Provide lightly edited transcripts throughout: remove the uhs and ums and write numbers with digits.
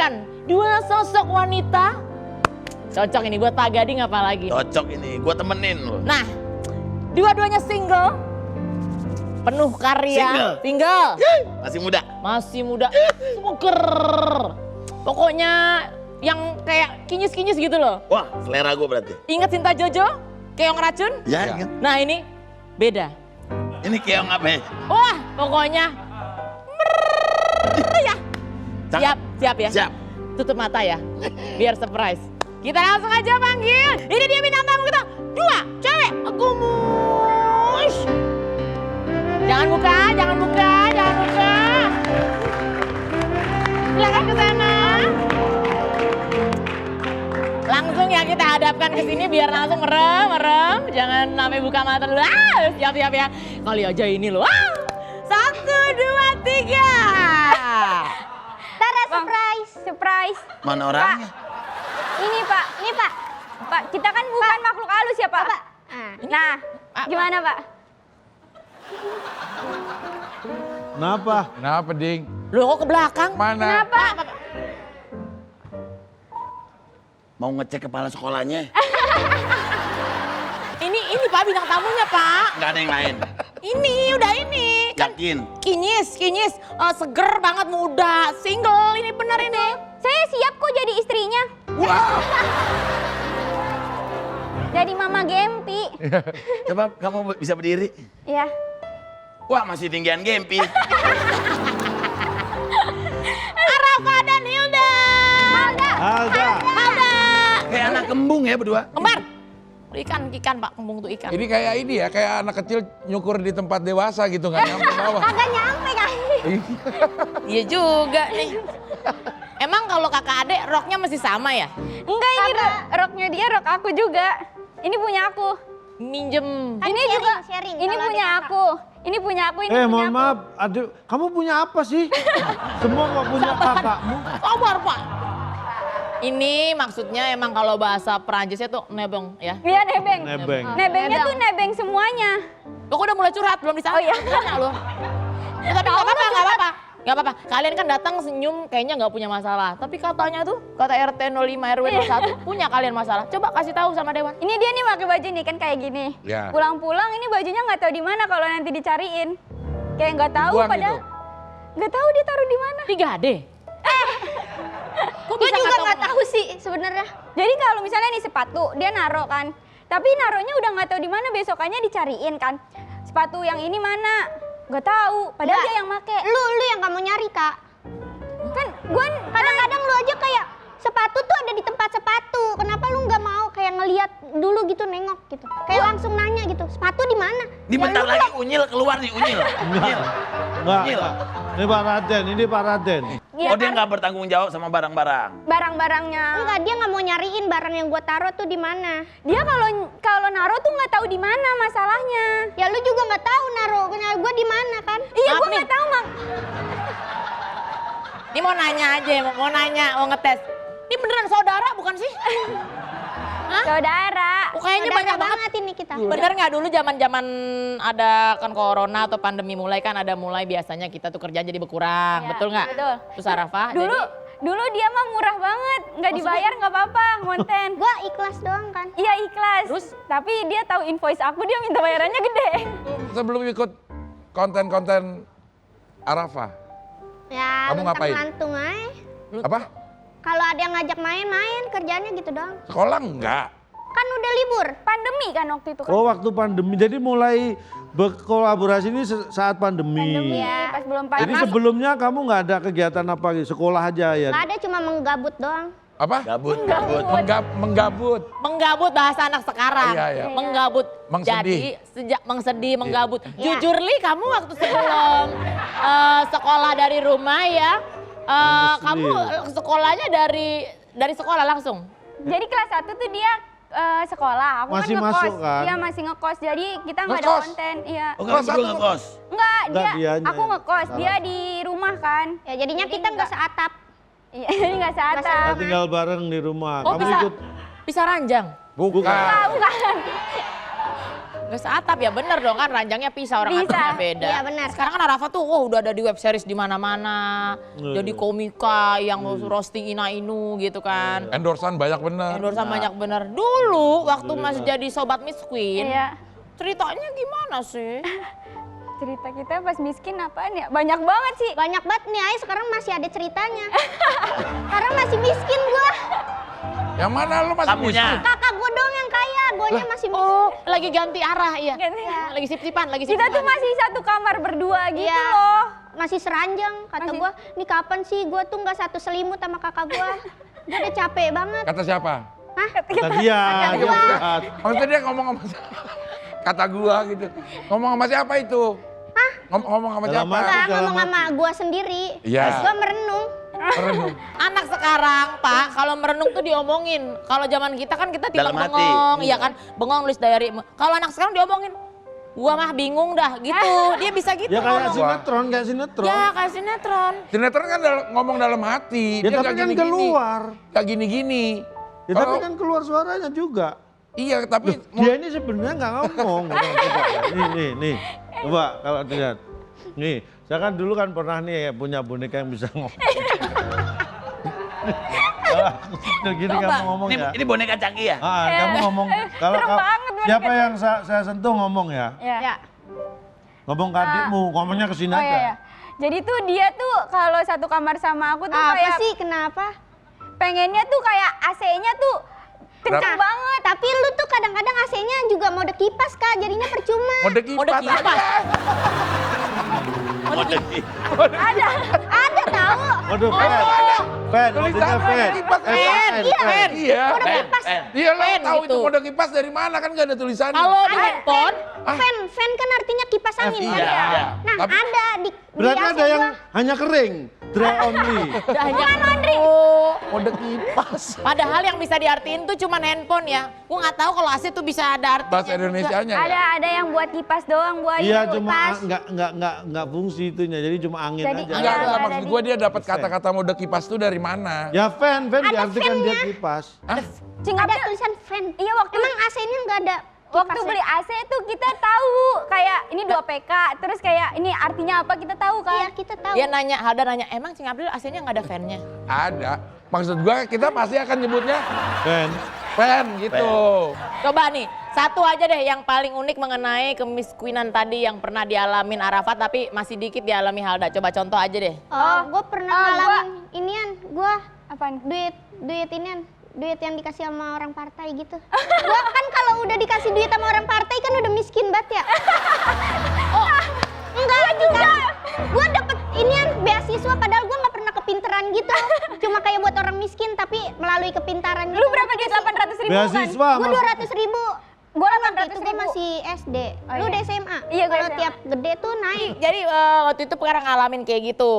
hadapkan dua sosok wanita. Cocok ini buat Pak Gading apalagi. Cocok ini, gue temenin loh. Nah, dua-duanya single. Penuh karya. Single. Masih muda. Masih muda. Seger. Pokoknya yang kayak kinyis-kinyis gitu loh. Wah, selera gue berarti. Ingat Cinta Jojo? Keong Racun? Ya, ingat. Nah ini beda. Ini keong apa ya? Wah, pokoknya. Ya. Siap ya? Siap. Tutup mata ya, biar surprise. Kita langsung aja panggil. Ini dia bintang tamu kita. Dua cewek gemus. Jangan buka, jangan buka, jangan buka. Silakan ke sana. Langsung ya kita hadapkan ke sini biar langsung merem. Jangan sampai buka mata dulu. Siap ya. Kali aja ini loh. 1, 2, 3. Tara, surprise. Mana orangnya? Ini Pak. Pak, kita kan bukan makhluk halus ya Pak. Nah, gimana Pak? Kenapa, Ding? Loh kok ke belakang? Mana? Kenapa? Mau ngecek kepala sekolahnya? Ini Pak bintang tamunya Pak. Nggak ada yang lain. Ini udah ini. Yakin? Kinyis, seger banget muda, single, ini bener ini. Saya siap kok jadi istrinya. Wow. Jadi Mama Gempi. Coba kamu bisa berdiri. Ya. Wah, masih tinggian Gempi. Arafa dan Hilda. Alda. Kayak anak kembung ya berdua. Kembar. Ikan Pak, kembung tuh ikan. Ini kayak ini ya, kayak anak kecil nyukur di tempat dewasa gitu, nggak nyampe bawah. Kagak nyampe kan? Iya juga nih. Emang kalau kakak adek roknya masih sama ya? Enggak, ini roknya dia, rok aku juga. Ini punya aku. Minjem. Ini juga sharing. Ini punya aku. Ini punya aku, ini punya Mohon aku. maaf, aduh, kamu punya apa sih? Semua kok punya kakakmu. Sabar Pak. Ini maksudnya emang kalau bahasa Perancisnya tuh nebeng ya. Iya, nebeng. Nebeng. Nebengnya tuh nebeng semuanya. Lo kok udah mulai curhat belum di sana? Oh iya. Lo. Ya, tapi nggak apa-apa. Kalian kan datang senyum kayaknya nggak punya masalah. Tapi katanya tuh, kata RT 05 RW 01 punya kalian masalah. Coba kasih tahu sama Dewan. Ini dia nih pakai baju nih kan kayak gini. Ya. Pulang-pulang ini bajunya nggak tahu di mana kalau nanti dicariin. Kayak nggak tahu Dibuang padahal. gitu? Nggak tahu dia taruh di mana. 3D. Kok Gue bisa juga nggak nggak tahu sih sebenarnya. Jadi kalau misalnya nih sepatu dia naruh kan, tapi naruhnya udah nggak tahu di mana, besokannya dicariin kan. Sepatu yang ini mana? Nggak tahu. Padahal dia yang make. Lu yang kamu nyari Kak. Kan gue Kadang-kadang lu aja kayak sepatu tuh ada di tempat sepatu. Kenapa lu nggak mau kayak ngelihat dulu gitu, nengok gitu. Kayak langsung nanya gitu, sepatu di mana? Ini bentar lagi Unyil keluar nih, Unyil. Enggak. Unyil. Ini Pak Raden. Oh, dia nggak bertanggung jawab sama barang-barang. barang-barangnya. Enggak, dia nggak mau nyariin barang yang gua taruh tuh di mana. Dia kalau naruh tuh nggak tahu di mana masalahnya. Ya lu juga nggak tahu naruh gua di mana kan? Iya, Maaf gue nih. nggak tahu mak. Ini mau nanya aja, mau ngetes. Ini beneran saudara bukan sih? Saudara. Oh, kayaknya Saudara banyak banget. ini kita. Bener nggak dulu zaman ada kan corona atau pandemi mulai kan ada mulai biasanya kita tuh kerjaan jadi berkurang, Iya, betul nggak? betul. Terus Arafah Dulu dia mah murah banget, nggak dibayar nggak apa-apa ngonten. Gua ikhlas doang kan. Iya ikhlas. Terus? Tapi dia tahu invoice aku, dia minta bayarannya gede. Sebelum ikut konten-konten Arafah, Ya, Kamu ngapain? lantung aja. apa? Kalau ada yang ngajak main-main, kerjanya gitu doang. Sekolah enggak? Kan udah libur. Pandemi kan waktu itu kan. Oh, waktu pandemi. Jadi mulai berkolaborasi ini saat pandemi. Iya, pas belum Jadi pandemi. sebelumnya kamu nggak ada kegiatan apa gitu? Sekolah aja ya? Nggak ada, cuma menggabut doang. Apa? Gabut. Menggabut. menggabut bahasa anak sekarang. Iya, iya. Menggabut. Mengsedih. Jadi sejak mengsedih, menggabut. Iya. Jujur Li, kamu waktu sebelum sekolah dari rumah ya, kamu sekolahnya dari sekolah langsung. Jadi kelas 1 tuh dia sekolah, aku Masih kan ngekos. masuk kan? Iya masih ngekos, jadi kita nggak ada Ngekos? konten. Iya. Oh, kamu berdua ngekos? Enggak, Enggak, dianya. aku ngekos, dia di rumah kan. Ya jadinya Jadi kita nggak nggak- seatap. Iya, jadi nggak seatap. Oh, tinggal bareng di rumah. Oh Kamu bisa, ikut bisa ranjang? Bukan. Bukan. Ke atap ya bener dong kan ranjangnya pisah orang Bisa. atapnya beda. Iya, benar. Sekarang kan Arafah tuh udah ada di web series di mana-mana. Jadi komika yang roasting Ina Inu gitu kan. Endorsan banyak bener. Endorsan banyak bener. Dulu waktu masih jadi sobat Miss Queen, Iya. ceritanya gimana sih? Cerita kita pas miskin apaan ya? Banyak banget sih. Banyak banget nih, Ay, sekarang masih ada ceritanya. Karena masih miskin gua. Yang mana lu masih Kamunya. miskin? Kakak gua doang yang kaya, guanya masih miskin. Oh, lagi ganti arah ya. Ganti. Lagi sip-sipan, lagi Kita sip-sipan. tuh masih satu kamar berdua gitu Iya. loh. Masih seranjang, kata Masih- gua, nih kapan sih gua tuh nggak satu selimut sama kakak gua. Gua udah capek banget. Kata siapa? Hah? Kata dia. dia berat. Maksudnya dia ngomong sama kata gua gitu. Ngomong sama siapa itu? Hah? Ngomong sama Dalam siapa? hati. Nggak, dalam ngomong sama gua sendiri. Iya. Gua merenung. Merenung. Anak sekarang, Pak, kalau merenung tuh diomongin. Kalau zaman kita kan kita timbang Dalam hati. bengong, iya kan? Bengong nulis diary. Kalau anak sekarang diomongin, gua mah bingung dah gitu. Dia bisa gitu Ya kayak ngomong. sinetron, kayak sinetron. Ya kayak sinetron. Sinetron kan ngomong dalam hati. Ya Dia tapi nggak kan gini-gini. keluar. Gak gini-gini. Ya tapi Kalau- kan keluar suaranya juga. Iya, tapi Dia ini sebenarnya nggak ngomong. Coba, nih. Coba kalau dilihat. Nih, saya kan dulu kan pernah nih punya boneka yang bisa ngomong. Kalau gini Coba. kamu ngomong ya. Ini boneka canggih ya? Kamu ngomong. Kalau serem banget boneka siapa itu. yang saya sentuh ngomong ya. Ya. Ngomong ke adikmu, ngomongnya ke sini Oh aja. iya, iya. Jadi tuh dia tuh kalau satu kamar sama aku tuh Apa kayak sih, kenapa? pengennya tuh kayak AC-nya tuh kenceng Nah, banget. tapi lu tuh kadang-kadang AC-nya juga mode kipas, Kak. Jadinya percuma. mode Mode kipas. kipas. Ada tahu. Waduh, fan, maksudnya fan. kipas. Fan. Iya. Mode Ben, kipas. Ben. Iya, lo Fan tahu gitu. itu mode kipas dari mana kan gak ada tulisannya. Kalau di handphone, Fan kan artinya kipas angin kan? Iya, iya. Nah, Tapi- ada di Berarti AC ada yang gua. hanya kering, dry only. hanya oh. Mode kipas. Padahal yang bisa diartiin tuh cuman handphone ya. Gua nggak tahu kalau AC tuh bisa ada artinya. Bahasa Indonesianya ya? Ada yang buat kipas doang, buat Iya, kipas. cuma nggak fungsi itunya, jadi cuma angin Jadi aja. iya. Enggak, ada maksud di- gue dia dapat kata-kata mode kipas tuh dari mana? Ya fan Ada diartikan dia fan-nya. kipas. Ada tulisan fan. Iya, waktu Emang AC-nya nggak ada waktu kipasnya? beli AC tuh kita tahu kayak ini 2 PK, terus kayak ini artinya apa kita tahu Iya, kan? kita tahu. Dia nanya, Halda nanya, emang Cing April AC-nya nggak ada fan-nya? Ada. Maksud gue kita pasti akan nyebutnya Fan. fan gitu. Coba nih, satu aja deh yang paling unik mengenai kemiskinan tadi yang pernah dialamin Arafat tapi masih dikit dialami Halda. Coba contoh aja deh. Gue pernah ngalamin inian, gue Apaan? duit inian, duit yang dikasih sama orang partai gitu. Gue kan kalau udah dikasih duit sama orang partai kan udah miskin banget ya. Oh, enggak juga. Gue dapet inian beasiswa padahal gue nggak pernah kepinteran gitu. Cuma kayak buat orang miskin tapi melalui kepintaran gitu. Lu berapa duit 800.000 kan? Beasiswa Gue mas. 200.000. Gue Itu 800.000. gue masih SD. Oh, Lu iya. udah SMA. Iya, gua Kalau SMA. tiap gede tuh naik. Jadi waktu itu pernah ngalamin kayak gitu.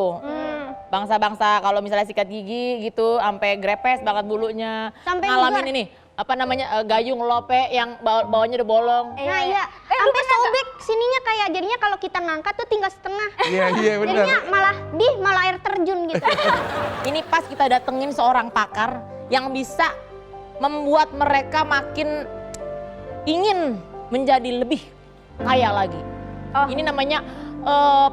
Bangsa-bangsa kalau misalnya sikat gigi gitu, sampai grepes banget bulunya. Sampai ngalamin nugar. ini, apa namanya, gayung lope yang bawahnya udah bolong. Nah iya, sampai sobek sininya kayak jadinya kalau kita ngangkat tuh tinggal setengah. Iya, iya benar. Jadinya malah air terjun gitu. Ini pas kita datengin seorang pakar yang bisa membuat mereka makin ingin menjadi lebih kaya lagi. Oh. Ini namanya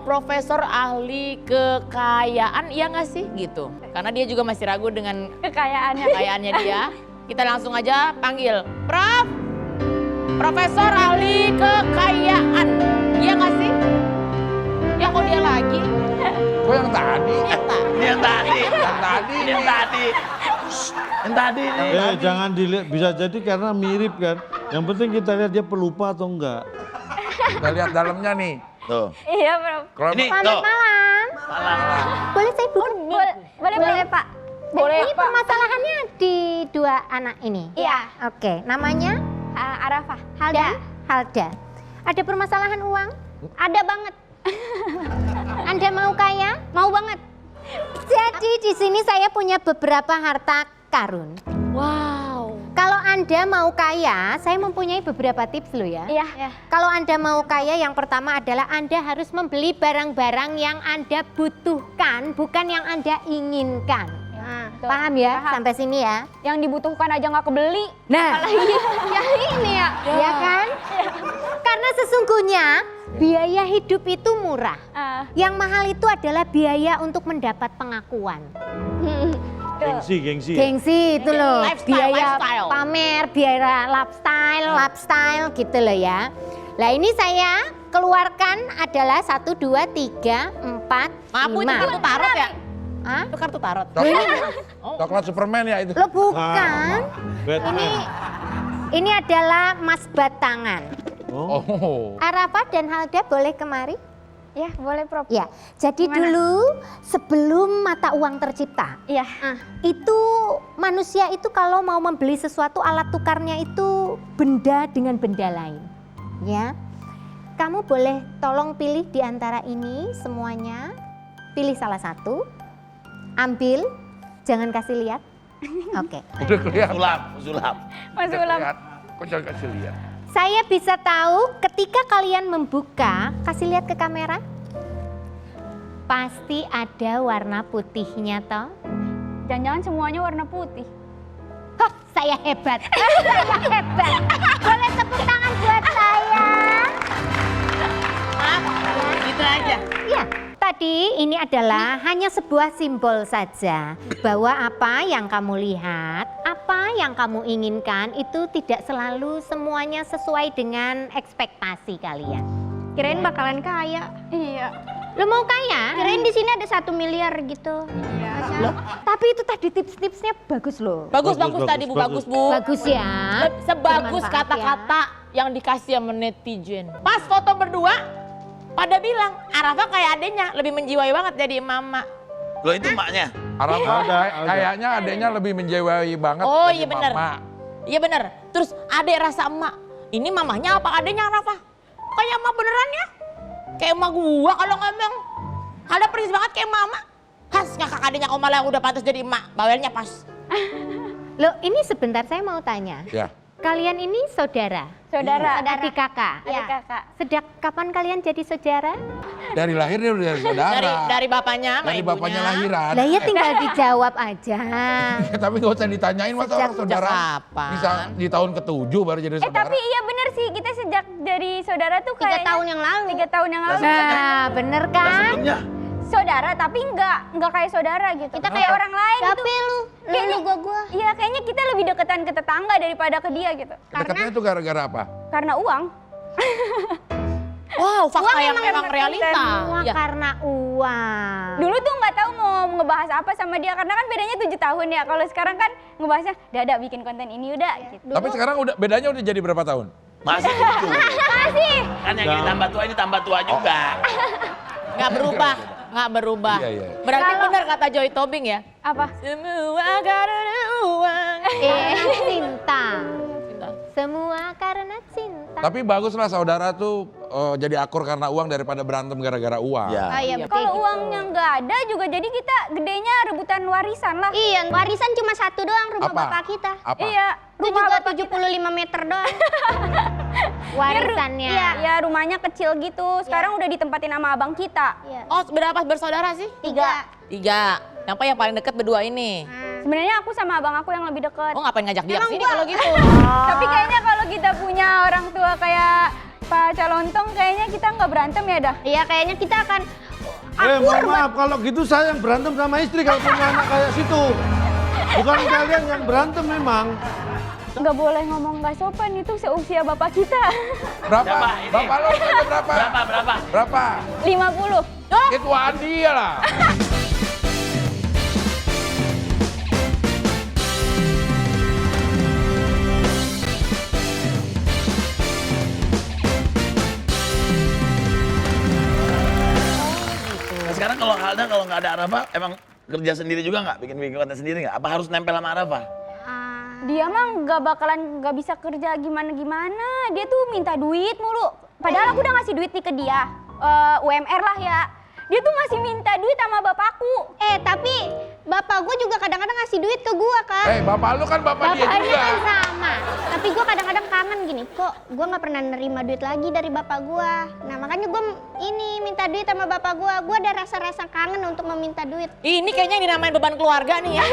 profesor ahli kekayaan, iya nggak sih gitu. Karena dia juga masih ragu dengan Kekayaannya. kekayaannya dia. Kita langsung aja panggil Profesor ahli kekayaan, iya nggak sih? Ya kok dia lagi? Gue yang tadi. Ini yang tadi. Yang tadi. Ini yang tadi. Yang tadi nih. Jangan dilihat, bisa jadi karena mirip kan. Yang penting kita lihat dia pelupa atau enggak. Kita lihat dalamnya nih. Tuh. Iya, Bro. Kalau Ini Selamat tuh. malam. Malam. Boleh saya buka? Boleh, Pak. Boleh, Ini Pak. permasalahannya di dua anak ini. Iya. Oke, namanya Arafah. Halda, Halda. Ada permasalahan uang? ada banget. Anda mau kaya? Mau banget. Jadi di sini saya punya beberapa harta karun. Wow. Kalau Anda mau kaya, saya mempunyai beberapa tips loh ya. Iya. Kalau Anda mau kaya, yang pertama adalah Anda harus membeli barang-barang yang Anda butuhkan, bukan yang Anda inginkan. Nah, Paham ya? Paham. Sampai sini ya. Yang dibutuhkan aja nggak kebeli. Nah, Ya ini ya. ya kan? Karena sesungguhnya biaya hidup itu murah. Yang mahal itu adalah biaya untuk mendapat pengakuan. Gengsi. Gengsi itu loh, Lifestyle, biaya lifestyle. pamer, biaya lifestyle gitu loh ya. Nah ini saya keluarkan adalah 1, 2, 3, 4, 5. Maaf, Bu, itu kartu tarot ya? Hah? Itu kartu tarot. Coklat Superman ya itu. Lo bukan, Batman. ini adalah emas batangan. Oh. Arafah dan Halda boleh kemari? Ya, boleh Prof. Ya, jadi Gimana? dulu sebelum mata uang tercipta, Iya. itu manusia itu kalau mau membeli sesuatu alat tukarnya itu benda dengan benda lain. Ya, kamu boleh tolong pilih di antara ini semuanya, pilih salah satu, ambil, jangan kasih lihat. Oke, Udah kelihatan. Sulap. Mas Ulam. Kok jangan kasih lihat. saya bisa tahu ketika kalian membuka, kasih lihat ke kamera, pasti ada warna putihnya toh. Jangan-jangan semuanya warna putih. Hah, saya hebat. Saya hebat. Boleh tepuk tangan buat saya. Maaf, gitu aja. Ya, tadi ini adalah hanya sebuah simbol saja bahwa apa yang kamu lihat, apa yang kamu inginkan itu tidak selalu semuanya sesuai dengan ekspektasi kalian. Kirain bakalan kaya. Iya. Lo mau kaya? Kirain di sini ada 1 miliar gitu. Loh, tapi itu tadi tips-tipsnya bagus loh. Bagus, Bagus, tadi Bu, bagus. bagus Bu. Bagus ya. Sebagus Bermanfaat kata-kata yang dikasih sama netizen. Pas foto berdua, pada bilang Arafah kayak adenya, lebih menjiwai banget jadi mama. Loh itu maknya. Arafah Ada. kayaknya adanya lebih menjiwai banget. Oh dari iya bener. mama. Iya bener. Terus adek rasa emak. Ini mamahnya apa adenya Arafah? Kayak emak beneran ya? Kayak emak gua kalau ngomong. Ada persis banget kayak mama. Khas ngakak adenya kok malah udah pantas jadi emak. Bawelnya pas. Loh, ini sebentar saya mau tanya. Ya. Kalian ini saudara? Saudara. Adik kakak? Adik kakak. Sejak kapan kalian jadi saudara? Dari lahir dia udah saudara. Dari bapaknya sama Dari ibunya. bapaknya lahiran. Lah ya tinggal dijawab aja. Tapi gak usah ditanyain masa orang saudara. kapan? Bisa di tahun ke-7 baru jadi saudara. Tapi iya bener sih, kita sejak dari saudara tuh 3 kayaknya tahun yang lalu. 3 tahun yang lalu. Nah, bener kan? Sebelumnya. Saudara, tapi nggak kayak saudara gitu. Kita kayak orang lain gitu. Tapi lu gua. Iya, kayaknya kita lebih deketan ke tetangga daripada ke dia gitu. Dekatnya itu gara-gara apa? Karena uang. Wow, fakta yang emang memang realita. Semua Ya. karena uang. Dulu tuh nggak tahu mau ngebahas apa sama dia karena kan bedanya 7 tahun ya. Kalau sekarang kan ngebahasnya, "Dada bikin konten ini udah." Gitu. Tapi sekarang udah bedanya udah jadi berapa tahun? Masih gitu. Masih. Kan yang ini tambah tua, ini tambah tua juga. Nggak berubah, nggak berubah. Iya, iya. Berarti benar kata Joy Tobing ya. Apa? Semua karena uang. Cinta. Cinta. Semua karena cinta. Tapi baguslah saudara tuh jadi akur karena uang daripada berantem gara-gara uang. Ya. Ah, iya, Kalau betul. uangnya nggak ada juga jadi kita gedenya rebutan warisan lah. Iya, warisan cuma 1 doang rumah Apa? bapak kita. Apa? Iya, Itu rumah juga bapak kita. 75 meter doang. Warisannya. Iya, rumahnya kecil gitu. Sekarang udah ditempatin sama abang kita. Iya. Oh, berapa bersaudara sih? 3. 3. Yang paling dekat berdua ini. Sebenarnya aku sama abang aku yang lebih dekat. Oh, ngapain ngajak dia Emang kesini gua- kalau gitu? Tapi kayaknya kalau kita punya orang tua kayak Pak Calontong, kayaknya kita nggak berantem ya dah. Iya, kayaknya kita akan Mohon maaf, kalau gitu saya yang berantem sama istri kalau punya anak kayak situ. Bukan kalian yang berantem memang. Nggak boleh ngomong nggak sopan, itu seusia bapak kita. Berapa? Siapa ini? Bapak lo umurnya berapa? Berapa? Berapa? 50. Itu Andi ya lah. Nah, sekarang kalau Halda kalau nggak ada Arafah, emang kerja sendiri juga nggak? Bikin konten sendiri nggak? Apa harus nempel sama Arafah? Dia mah nggak bisa kerja gimana-gimana. Dia tuh minta duit mulu. Padahal aku udah ngasih duit nih ke dia. UMR lah ya. Dia tuh masih minta duit sama bapakku. tapi bapak gue juga kadang-kadang ngasih duit ke gue kan. Bapak lu kan bapak dia Bapaknya juga. kan sama. Tapi gue kadang-kadang kangen gini, kok gue nggak pernah nerima duit lagi dari bapak gue. Nah makanya gue ini minta duit sama bapak gue. Gue ada rasa-rasa kangen untuk meminta duit. Ini kayaknya yang dinamain beban keluarga nih ya.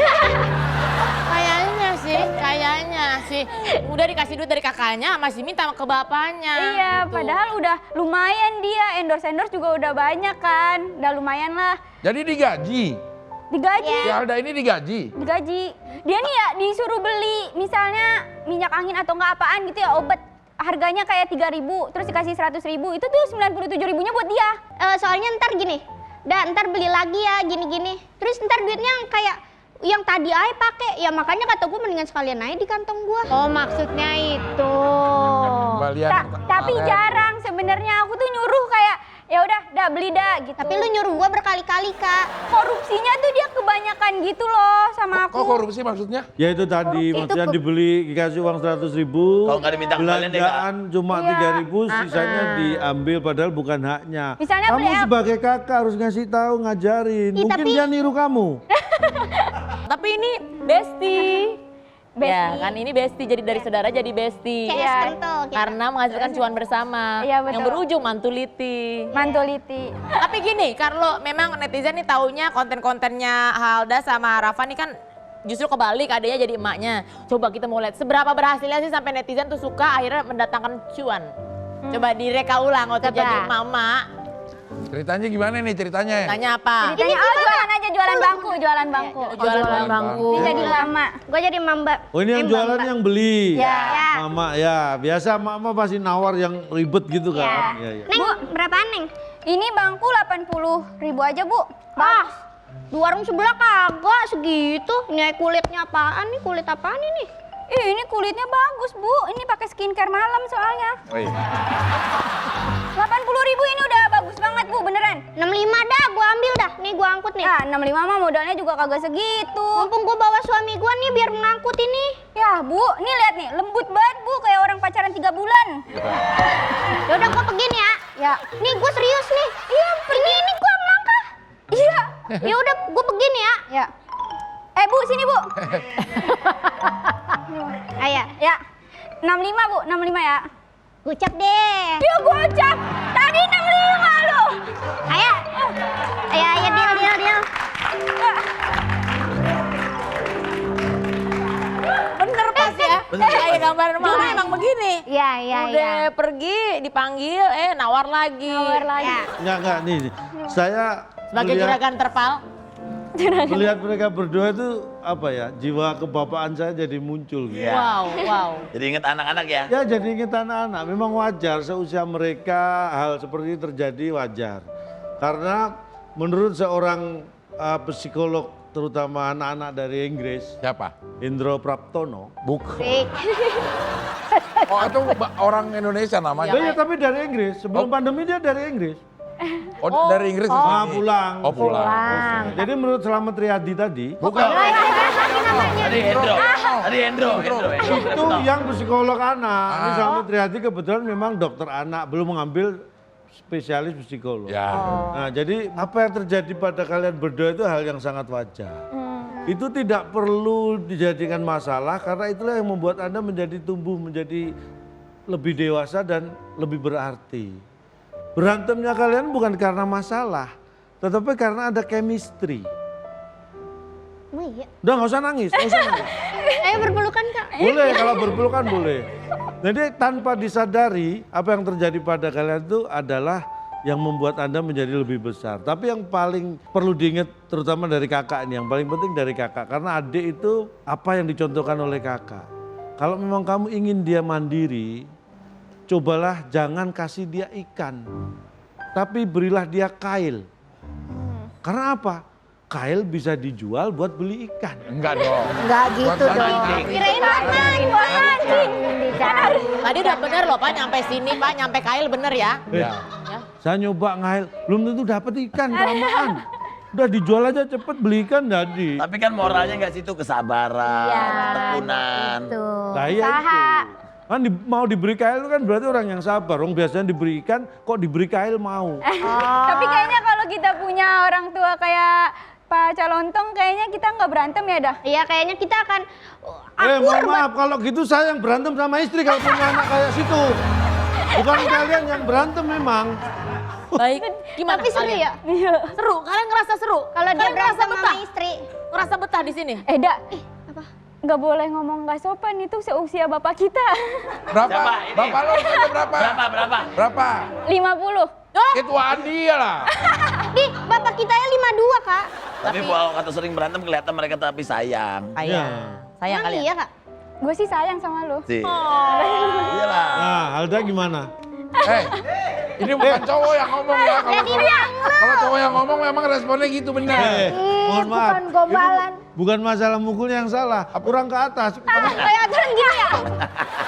Kayaknya kayaknya sih. Udah dikasih duit dari kakaknya, masih minta ke bapaknya. Iya, gitu. padahal udah lumayan dia, endorse juga udah banyak kan. Udah lumayan lah. Jadi digaji. Digaji. Si Alda ini digaji. Digaji. Dia nih ya disuruh beli misalnya minyak angin atau enggak apaan gitu ya, obat. Harganya kayak 3.000, terus dikasih 100.000, itu tuh 97.000-nya buat dia. Soalnya ntar gini, ntar beli lagi ya gini-gini. Terus ntar duitnya kayak yang tadi aja pakai, ya makanya kata gue mendingan sekalian aja di kantong gue. Oh, maksudnya itu. Kembalian. Tapi jarang sebenarnya aku tuh nyuruh kayak ya udah dah beli dah gitu. Tapi lu nyuruh gue berkali-kali kak. Korupsinya tuh dia kebanyakan gitu loh sama aku. Kok korupsi maksudnya? Ya itu tadi, maksudnya dibeli, dikasih uang 100.000. Kalau nggak diminta kembalian deh, Kak. Belanjaan cuma Iya. 3.000, sisanya diambil padahal bukan haknya. Misalnya Kamu beli sebagai kakak harus ngasih tahu, ngajarin. Ih, Mungkin tapi- dia niru kamu. Tapi ini besti. Besti. Ya kan ini besti, jadi dari saudara jadi besti. Kayak Iya. es kental gitu. Karena menghasilkan cuan bersama. Iya, betul. Yang berujung mantuliti. Mantuliti. Tapi gini, Carlo, memang netizen nih taunya konten-kontennya Halda sama Rafa nih kan justru kebalik, adanya jadi emaknya. Coba kita mau lihat seberapa berhasilnya sih sampai netizen tuh suka akhirnya mendatangkan cuan. Coba direka ulang waktu Coba. jadi emak-emak. Ceritanya gimana nih ceritanya? Tanya apa? Ceritanya jualan aja, jualan bangku, jualan bangku. Jualan bangku. Ini jadi lama. Gue jadi mamba. Oh ini yang jualan yang beli. Ya. Mama ya, biasa mama pasti nawar yang ribet gitu kan. Iya, iya. Neng, berapaan Neng? Ini bangku 80.000 aja bu. Di warung sebelah kagak segitu. Ini kulitnya apaan nih? Kulit apaan ini? Ini kulitnya bagus bu. Ini pakai skincare malam soalnya. Woi. 80.000 ini udah bagus banget bu, beneran. 65 dah, gue ambil dah. Nih gue angkut nih. Ah 65 mah modalnya juga kagak segitu. Mumpung gue bawa suami gue nih biar mengangkut ini. Ya bu, nih lihat nih, lembut banget bu, kayak orang pacaran 3 bulan. Yaudah gue pergi nih ya. Ya. Nih gue serius nih. Iya, ini gue melangkah. Iya. Ya udah gue pergi nih ya. Ya. Bu, sini bu. Ayo, Ya. 65 bu, 65 ya. gocap deh. Ya gocap. Tadi 65 lu. Ayo. Ayo deal. Bener pas ya. Kayak gambar mama emang begini. Iya, Udah pergi dipanggil, nawar lagi. Nawar lagi. Enggak nih. Saya Sebagai juragan terpal. melihat mereka berdua itu apa ya, jiwa kebapaan saya jadi muncul gitu. Wow. Jadi inget anak-anak ya? Ya jadi ingat anak-anak, memang wajar seusia mereka hal seperti ini terjadi wajar. Karena menurut seorang psikolog terutama anak-anak dari Inggris, Siapa? Indro Praptono. Bukan. Oh itu orang Indonesia namanya. Ya, tapi dari Inggris, sebelum pandemi dia dari Inggris. Oh, dari Inggris ke sini. Pulang. Oh pulang. Jadi menurut Slamet Riyadi tadi, Bukan. Tadi Hendro. itu yang psikolog anak. Ini Slamet Riyadi kebetulan memang dokter anak, belum mengambil spesialis psikolog. Ya. Nah, jadi apa yang terjadi pada kalian berdua itu hal yang sangat wajar. Itu tidak perlu dijadikan masalah karena itulah yang membuat Anda menjadi tumbuh menjadi lebih dewasa dan lebih berarti. Berantemnya kalian bukan karena masalah, tetapi karena ada chemistry. Oh iya. Udah nggak usah nangis, nggak usah nangis. Ayo berpelukan kak. Boleh kalau berpelukan boleh. Jadi tanpa disadari apa yang terjadi pada kalian itu adalah yang membuat Anda menjadi lebih besar. Tapi yang paling perlu diingat terutama dari kakak ini, yang paling penting dari kakak. Karena adik itu apa yang dicontohkan oleh kakak. Kalau memang kamu ingin dia mandiri, cobalah jangan kasih dia ikan. Tapi berilah dia kail. Karena apa? Kail bisa dijual buat beli ikan. Enggak dong. Enggak gitu dong. Kirain mancing. Tadi udah bener loh Pak, nyampe sini Pak, nyampe kail bener ya. Ya. Saya nyoba ngail, belum tentu dapat ikan, kelamaan. Udah dijual aja cepet, beli ikan jadi. Tapi kan moralnya nggak situ kesabaran, tekunan. Nah iya itu. Kan mau diberi kail itu kan berarti orang yang sabar. Orang biasanya diberi ikan, kok diberi kail mau. Tapi kayaknya kalau kita punya orang tua kayak Pak Calontong, kayaknya kita nggak berantem ya dah. Iya kayaknya kita akan Mohon maaf, kalau gitu saya yang berantem sama istri kalau punya anak kayak situ. Bukan kalian yang berantem memang. Baik, gimana Tapi seru kalian? ya? Seru, kalian ngerasa seru? Kalau dia Kalian ngerasa berantem betah? sama istri. Ngerasa betah di sini? Dah. Apa? nggak boleh ngomong nggak sopan, itu seusia bapak kita. Berapa? Siapa? Ini. Bapak lo umurnya berapa? Berapa? 50. Ituan dia lah. Di, bapak kita ya 52, Kak. Tapi kalau kata sering berantem kelihatan mereka tapi sayang. Sayang Emang kali iya, ya. Kak? Gue sih sayang sama lu. Sih. Iyalah. Nah, Alda gimana? Ini bukan cowok yang ngomong ya. Kalau cowok yang ngomong memang responnya gitu benar. Mohon maaf. bukan gombalan. Ini bukan masalah mukulnya yang salah, kurang ke atas. Kayak aturan gini ya.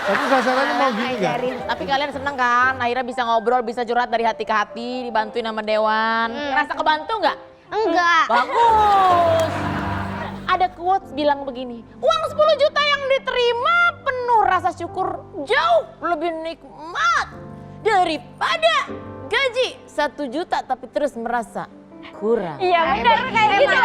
Tapi sasarannya mau gini nggak? Tapi kalian seneng kan? Akhirnya bisa ngobrol, bisa curhat dari hati ke hati, dibantuin sama Dewan. Ngerasa kebantu nggak? Enggak. Bagus. Ada quotes bilang begini, uang 10 juta yang diterima penuh rasa syukur jauh lebih nikmat daripada gaji 1 juta tapi terus merasa kurang. Iya benar kayak gitu.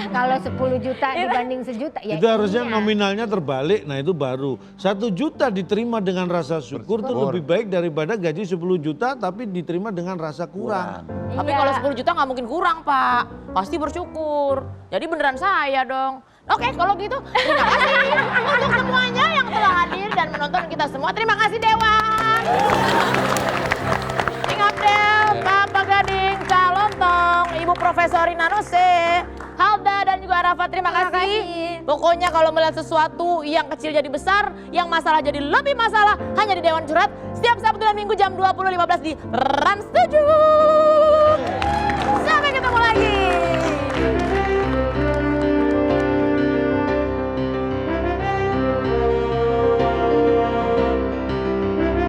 Kalau 10 juta dibanding 1 juta ya. Itu harusnya iya. nominalnya terbalik, nah itu baru. 1 juta diterima dengan rasa syukur itu lebih baik daripada gaji 10 juta tapi diterima dengan rasa kurang. Tapi Iya. kalau 10 juta nggak mungkin kurang, Pak. Pasti bersyukur. Jadi beneran saya dong. Oke, kalau gitu terima kasih untuk semuanya yang telah hadir dan menonton kita semua. Terima kasih Dewan. King Abdel, Bapak Gading, Calon Tong, Ibu Profesor Nanose, Halda dan juga Arafat. Terima kasih. Pokoknya kalau melihat sesuatu yang kecil jadi besar, yang masalah jadi lebih masalah, hanya di Dewan Curhat. Setiap Sabtu dan Minggu jam 20.15 di Trans 7.